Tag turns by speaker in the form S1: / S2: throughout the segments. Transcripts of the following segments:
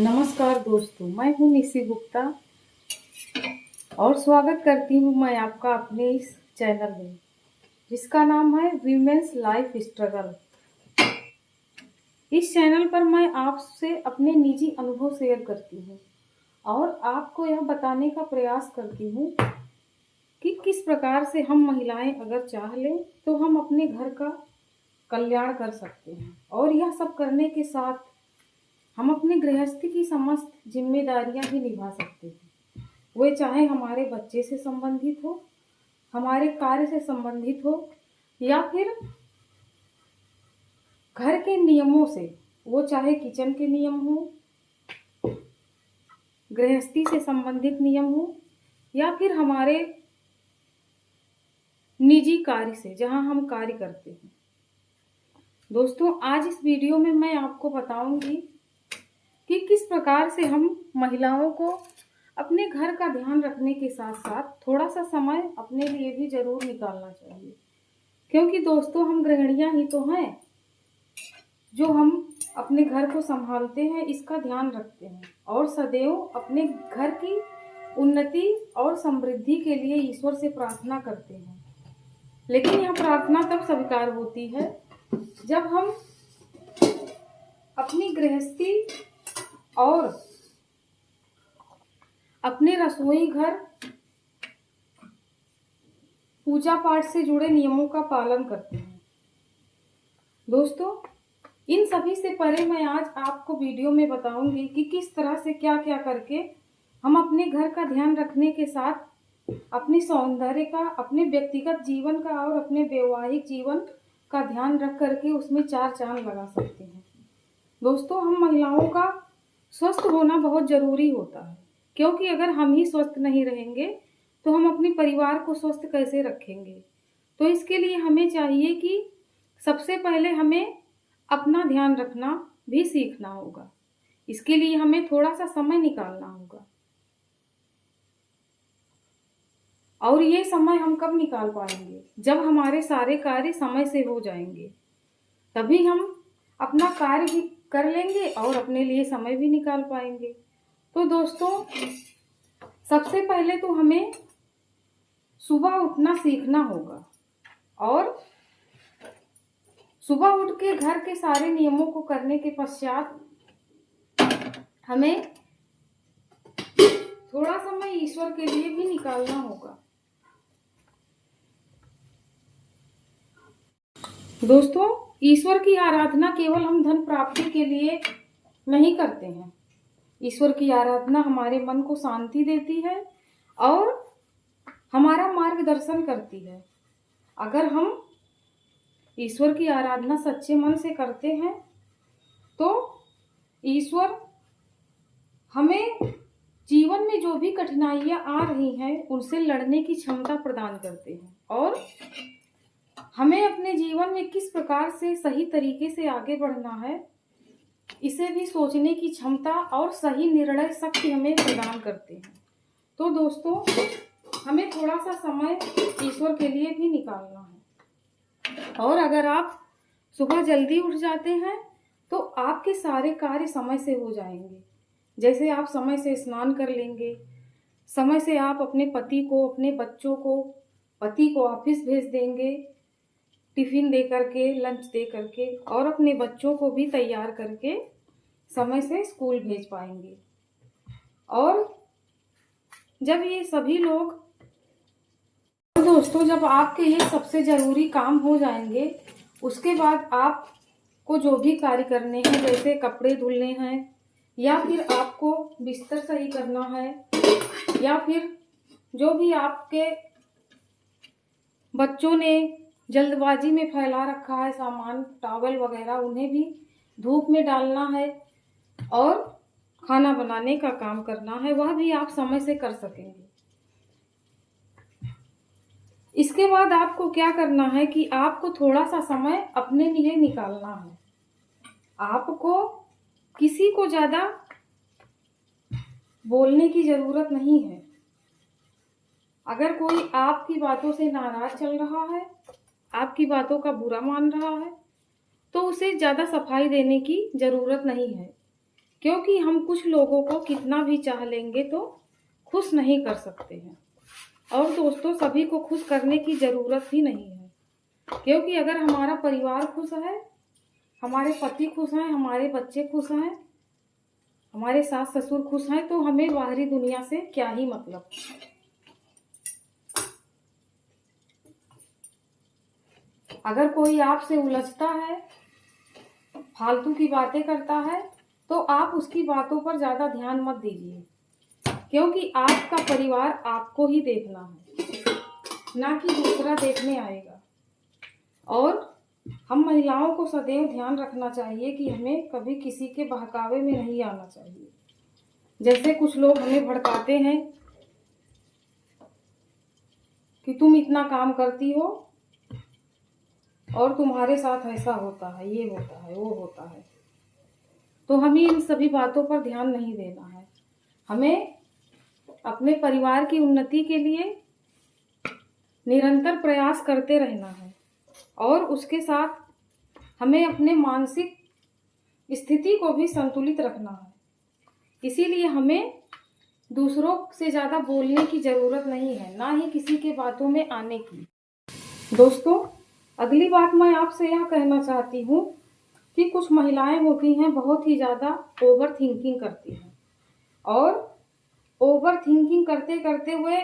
S1: नमस्कार दोस्तों, मैं हूँ निशी गुप्ता और स्वागत करती हूँ मैं आपका अपने इस चैनल में जिसका नाम है वीमेंस लाइफ स्ट्रगल। इस चैनल पर मैं आपसे अपने निजी अनुभव शेयर करती हूँ और आपको यह बताने का प्रयास करती हूँ कि किस प्रकार से हम महिलाएं अगर चाह लें तो हम अपने घर का कल्याण कर सकते हैं और यह सब करने के साथ हम अपने गृहस्थी की समस्त जिम्मेदारियां भी निभा सकते हैं। वे चाहे हमारे बच्चे से संबंधित हो, हमारे कार्य से संबंधित हो या फिर घर के नियमों से, वो चाहे किचन के नियम हो, गृहस्थी से संबंधित नियम हो या फिर हमारे निजी कार्य से जहां हम कार्य करते हैं। दोस्तों, आज इस वीडियो में मैं आपको बताऊंगी कि किस प्रकार से हम महिलाओं को अपने घर का ध्यान रखने के साथ साथ थोड़ा सा समय अपने लिए भी जरूर निकालना चाहिए, क्योंकि दोस्तों हम गृहिणियां ही तो हैं जो हम अपने घर को संभालते हैं, इसका ध्यान रखते हैं और सदैव अपने घर की उन्नति और समृद्धि के लिए ईश्वर से प्रार्थना करते हैं। लेकिन यह प्रार्थना तब स्वीकार होती है जब हम अपनी गृहस्थी और अपने रसोई घर, पूजा पाठ से जुड़े नियमों का पालन करते हैं। दोस्तों, इन सभी से परे मैं आज आपको वीडियो में बताऊंगी कि किस तरह से क्या क्या करके हम अपने घर का ध्यान रखने के साथ अपने सौंदर्य का, अपने व्यक्तिगत जीवन का और अपने वैवाहिक जीवन का ध्यान रख करके उसमें चार चांद लगा सकते हैं। दोस्तों, हम महिलाओं का स्वस्थ होना बहुत जरूरी होता है, क्योंकि अगर हम ही स्वस्थ नहीं रहेंगे तो हम अपने परिवार को स्वस्थ कैसे रखेंगे। तो इसके लिए हमें चाहिए कि सबसे पहले हमें अपना ध्यान रखना भी सीखना होगा। इसके लिए हमें थोड़ा सा समय निकालना होगा और ये समय हम कब निकाल पाएंगे? जब हमारे सारे कार्य समय से हो जाएंगे, तभी हम अपना कार्य भी कर लेंगे और अपने लिए समय भी निकाल पाएंगे। तो दोस्तों, सबसे पहले तो हमें सुबह उठना सीखना होगा और सुबह उठ के घर के सारे नियमों को करने के पश्चात हमें थोड़ा समय ईश्वर के लिए भी निकालना होगा। दोस्तों, ईश्वर की आराधना केवल हम धन प्राप्ति के लिए नहीं करते हैं। ईश्वर की आराधना हमारे मन को शांति देती है और हमारा मार्गदर्शन करती है। अगर हम ईश्वर की आराधना सच्चे मन से करते हैं तो ईश्वर हमें जीवन में जो भी कठिनाइयां आ रही हैं उनसे लड़ने की क्षमता प्रदान करते हैं और हमें अपने जीवन में किस प्रकार से सही तरीके से आगे बढ़ना है इसे भी सोचने की क्षमता और सही निर्णय शक्ति हमें प्रदान करते हैं। तो दोस्तों, हमें थोड़ा सा समय ईश्वर के लिए भी निकालना है और अगर आप सुबह जल्दी उठ जाते हैं तो आपके सारे कार्य समय से हो जाएंगे। जैसे आप समय से स्नान कर लेंगे, समय से आप अपने पति को, अपने बच्चों को, पति को ऑफिस भेज देंगे टिफिन दे करके, लंच दे करके, और अपने बच्चों को भी तैयार करके समय से स्कूल भेज पाएंगे। और जब ये सभी लोग, दोस्तों, जब आपके ये सबसे जरूरी काम हो जाएंगे, उसके बाद आपको जो भी कार्य करने हैं, जैसे कपड़े धुलने हैं या फिर आपको बिस्तर सही करना है या फिर जो भी आपके बच्चों ने जल्दबाजी में फैला रखा है सामान, टॉवल वगैरह, उन्हें भी धूप में डालना है और खाना बनाने का काम करना है, वह भी आप समय से कर सकेंगे। इसके बाद आपको क्या करना है कि आपको थोड़ा सा समय अपने लिए निकालना है। आपको किसी को ज्यादा बोलने की जरूरत नहीं है। अगर कोई आपकी बातों से नाराज चल रहा है, आपकी बातों का बुरा मान रहा है, तो उसे ज्यादा सफाई देने की जरूरत नहीं है, क्योंकि हम कुछ लोगों को कितना भी चाह लेंगे तो खुश नहीं कर सकते हैं। और दोस्तों, सभी को खुश करने की ज़रूरत ही नहीं है, क्योंकि अगर हमारा परिवार खुश है, हमारे पति खुश हैं, हमारे बच्चे खुश हैं, हमारे सास ससुर खुश हैं, तो हमें बाहरी दुनिया से क्या ही मतलब। अगर कोई आपसे उलझता है, फालतू की बातें करता है, तो आप उसकी बातों पर ज़्यादा ध्यान मत दीजिए, क्योंकि आपका परिवार आपको ही देखना है, ना कि दूसरा देखने आएगा। और हम महिलाओं को सदैव ध्यान रखना चाहिए कि हमें कभी किसी के बहकावे में नहीं आना चाहिए। जैसे कुछ लोग हमें भड़काते हैं कि तुम इतना काम करती हो और तुम्हारे साथ ऐसा होता है, ये होता है, वो होता है, तो हमें इन सभी बातों पर ध्यान नहीं देना है। हमें अपने परिवार की उन्नति के लिए निरंतर प्रयास करते रहना है, और उसके साथ हमें अपने मानसिक स्थिति को भी संतुलित रखना है। इसीलिए हमें दूसरों से ज़्यादा बोलने की ज़रूरत नहीं है, ना ही किसी के बातों में आने की। दोस्तों, अगली बात मैं आपसे यह कहना चाहती हूँ कि कुछ महिलाएं होती हैं बहुत ही ज़्यादा ओवर थिंकिंग करती हैं, और ओवर थिंकिंग करते करते हुए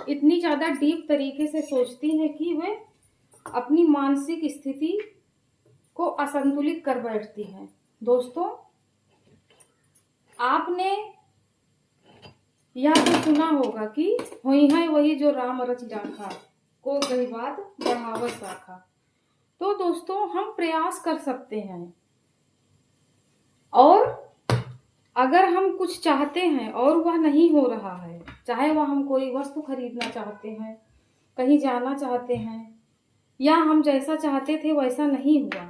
S1: इतनी ज़्यादा डीप तरीके से सोचती हैं कि वे अपनी मानसिक स्थिति को असंतुलित कर बैठती हैं। दोस्तों, आपने यह तो सुना होगा कि हुई है वही जो राम रच राखा, को गई बात बढ़ावत शाखा। तो दोस्तों, हम प्रयास कर सकते हैं, और अगर हम कुछ चाहते हैं और वह नहीं हो रहा है, चाहे वह हम कोई वस्तु खरीदना चाहते हैं, कहीं जाना चाहते हैं, या हम जैसा चाहते थे वैसा नहीं हुआ,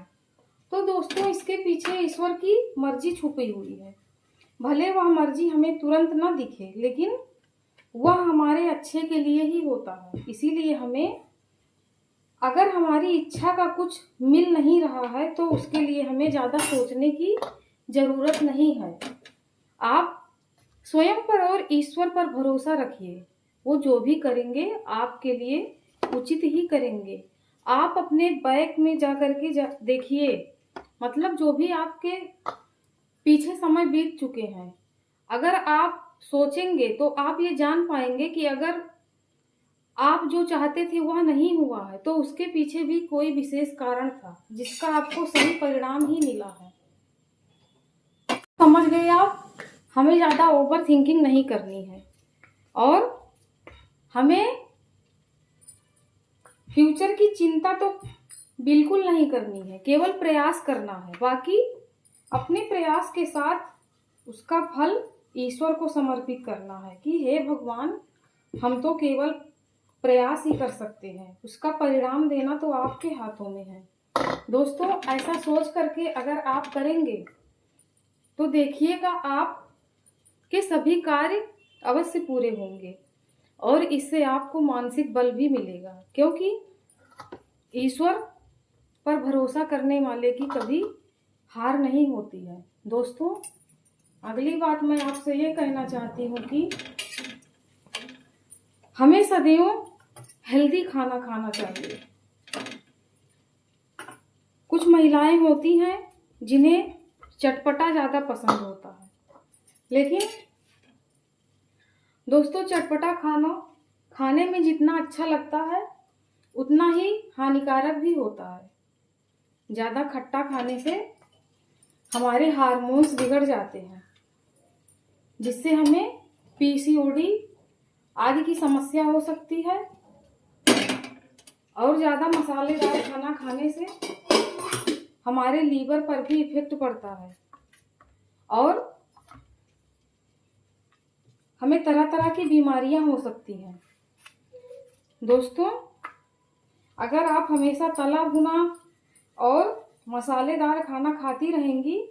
S1: तो दोस्तों इसके पीछे ईश्वर की मर्जी छुपी हुई है। भले वह मर्जी हमें तुरंत ना दिखे, लेकिन वह हमारे अच्छे के लिए ही होता है। इसीलिए हमें, अगर हमारी इच्छा का कुछ मिल नहीं रहा है, तो उसके लिए हमें ज़्यादा सोचने की ज़रूरत नहीं है। आप स्वयं पर और ईश्वर पर भरोसा रखिए, वो जो भी करेंगे आपके लिए उचित ही करेंगे। आप अपने बैक में जा करके देखिए, मतलब जो भी आपके पीछे समय बीत चुके हैं, अगर आप सोचेंगे तो आप ये जान पाएंगे कि अगर आप जो चाहते थे वह नहीं हुआ है, तो उसके पीछे भी कोई विशेष कारण था जिसका आपको सही परिणाम ही मिला है। समझ गए आप? हमें ज़्यादा ओवर थिंकिंग नहीं करनी है, और हमें फ्यूचर की चिंता तो बिल्कुल नहीं करनी है, केवल प्रयास करना है। बाकी अपने प्रयास के साथ उसका फल ईश्वर को समर्पित करना है कि हे भगवान, हम तो केवल प्रयास ही कर सकते हैं, उसका परिणाम देना तो आपके हाथों में है। दोस्तों, ऐसा सोच करके अगर आप करेंगे तो देखिएगा आप के सभी कार्य अवश्य पूरे होंगे, और इससे आपको मानसिक बल भी मिलेगा, क्योंकि ईश्वर पर भरोसा करने वाले की कभी हार नहीं होती है। दोस्तों, अगली बात मैं आपसे ये कहना चाहती हूँ कि हमें सदैव हेल्दी खाना खाना चाहिए। कुछ महिलाएं होती हैं जिन्हें चटपटा ज़्यादा पसंद होता है, लेकिन दोस्तों चटपटा खाना खाने में जितना अच्छा लगता है उतना ही हानिकारक भी होता है। ज़्यादा खट्टा खाने से हमारे हार्मोन्स बिगड़ जाते हैं, जिससे हमें पीसीओडी आदि की समस्या हो सकती है, और ज़्यादा मसालेदार खाना खाने से हमारे लीवर पर भी इफेक्ट पड़ता है, और हमें तरह तरह की बीमारियां हो सकती हैं। दोस्तों, अगर आप हमेशा तला भुना और मसालेदार खाना खाती रहेंगी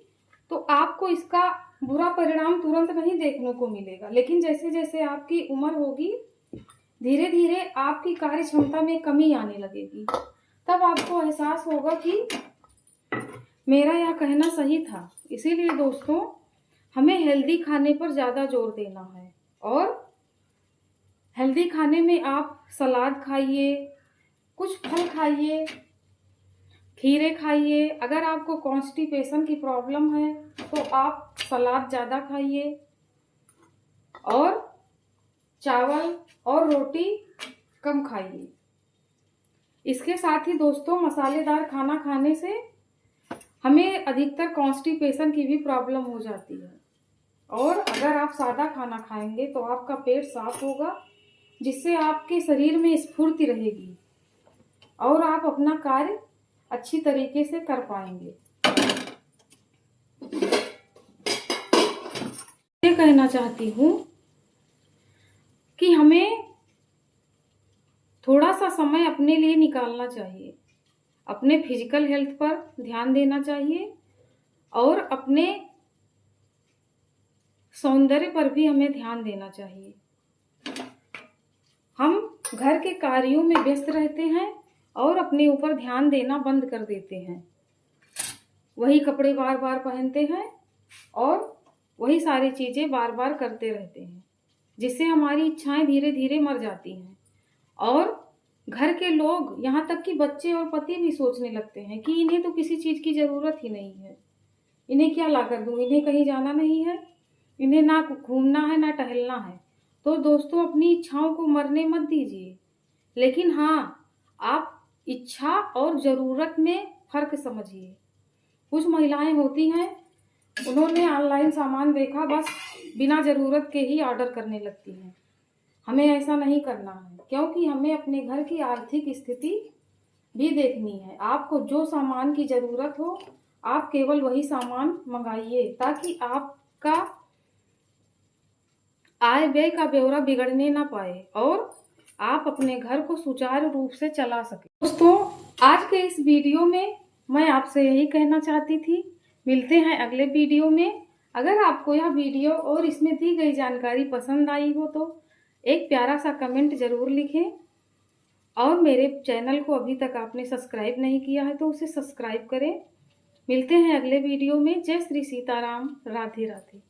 S1: तो आपको इसका बुरा परिणाम तुरंत नहीं देखने को मिलेगा, लेकिन जैसे जैसे आपकी उम्र होगी धीरे धीरे आपकी कार्य क्षमता में कमी आने लगेगी, तब आपको एहसास होगा कि मेरा यह कहना सही था। इसीलिए दोस्तों, हमें हेल्दी खाने पर ज़्यादा जोर देना है। और हेल्दी खाने में आप सलाद खाइए, कुछ फल खाइए, खीरे खाइए। अगर आपको कॉन्स्टिपेशन की प्रॉब्लम है तो आप सलाद ज़्यादा खाइए और चावल और रोटी कम खाइए। इसके साथ ही दोस्तों, मसालेदार खाना खाने से हमें अधिकतर कॉन्स्टिपेशन की भी प्रॉब्लम हो जाती है। और अगर आप सादा खाना खाएंगे तो आपका पेट साफ होगा, जिससे आपके शरीर में स्फूर्ति रहेगी और आप अपना कार्य अच्छी तरीके से कर पाएंगे। ये कहना चाहती हूँ कि हमें थोड़ा सा समय अपने लिए निकालना चाहिए, अपने फिजिकल हेल्थ पर ध्यान देना चाहिए और अपने सौंदर्य पर भी हमें ध्यान देना चाहिए। हम घर के कार्यों में व्यस्त रहते हैं और अपने ऊपर ध्यान देना बंद कर देते हैं। वही कपड़े बार बार पहनते हैं और वही सारी चीज़ें बार बार करते रहते हैं, जिससे हमारी इच्छाएं धीरे धीरे मर जाती हैं। और घर के लोग, यहाँ तक कि बच्चे और पति भी सोचने लगते हैं कि इन्हें तो किसी चीज़ की ज़रूरत ही नहीं है, इन्हें क्या ला कर दूँ, इन्हें कहीं जाना नहीं है, इन्हें ना घूमना है ना टहलना है। तो दोस्तों, अपनी इच्छाओं को मरने मत दीजिए, लेकिन हाँ, आप इच्छा और ज़रूरत में फ़र्क समझिए। कुछ महिलाएं होती हैं, उन्होंने ऑनलाइन सामान देखा, बस बिना ज़रूरत के ही ऑर्डर करने लगती हैं। हमें ऐसा नहीं करना है, क्योंकि हमें अपने घर की आर्थिक स्थिति भी देखनी है। आपको जो सामान की ज़रूरत हो, आप केवल वही सामान मंगाइए, ताकि आपका आय व्यय का ब्यौरा बिगड़ने ना पाए और आप अपने घर को सुचारू रूप से चला सके। दोस्तों, आज के इस वीडियो में मैं आपसे यही कहना चाहती थी। मिलते हैं अगले वीडियो में। अगर आपको यह वीडियो और इसमें दी गई जानकारी पसंद आई हो तो एक प्यारा सा कमेंट ज़रूर लिखें और मेरे चैनल को अभी तक आपने सब्सक्राइब नहीं किया है तो उसे सब्सक्राइब करें। मिलते हैं अगले वीडियो में। जय श्री सीताराम। राधे राधे।